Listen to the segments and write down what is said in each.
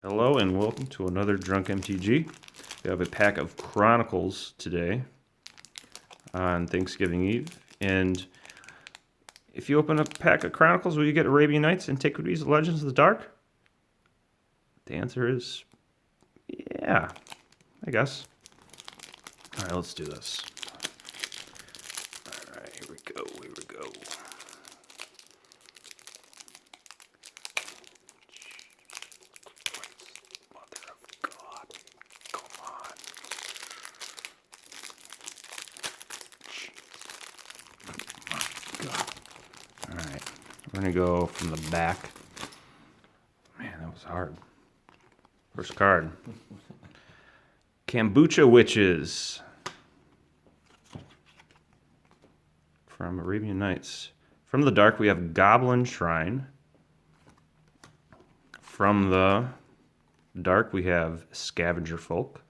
Hello and welcome to another Drunk MTG. We have a pack of Chronicles today on Thanksgiving Eve. And if you open a pack of Chronicles, will you get Arabian Nights, Antiquities, Legends of the Dark? The answer is yeah, I guess. All right, let's do this. All right, here we go. Mother of God, come on. God. All right, we're gonna go from the back. Man, that was hard. First card. Kombucha Witches from Arabian Nights. From the dark, we have Goblin Shrine. From the dark, we have Scavenger Folk.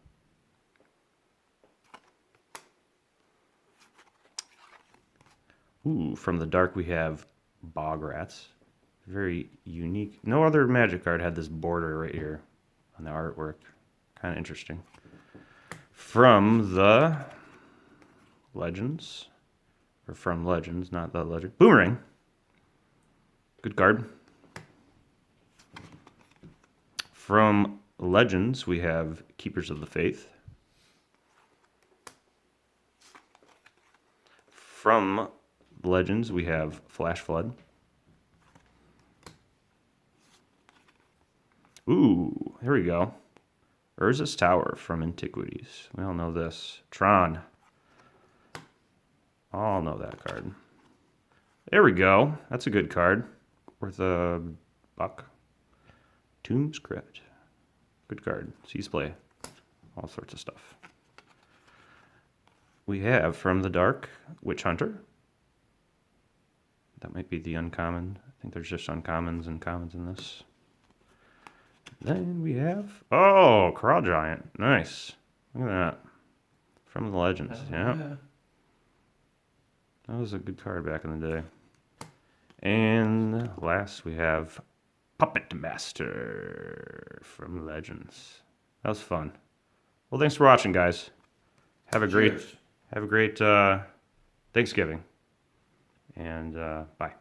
Ooh, from the dark, we have Bog Rats. Very unique. No other Magic card had this border right here on the artwork. Kind of interesting. From the Legends, or from Legends, not the Legend. Boomerang. Good card. From Legends, we have Keepers of the Faith. From Legends, we have Flash Flood. Ooh, here we go. Urza's Tower from Antiquities. We all know this. Tron. All know that card. There we go. That's a good card. Worth a buck. Tomb's Crypt. Good card. Seize play. All sorts of stuff. We have From the Dark, Witch Hunter. That might be the uncommon. I think there's just uncommons and commons in this. Then we have, oh, Corral Giant. Nice. Look at that. From the Legends. Yeah. That was a good card back in the day. And last we have Puppet Master from Legends. That was fun. Well, thanks for watching, guys. Have a great Thanksgiving. And bye.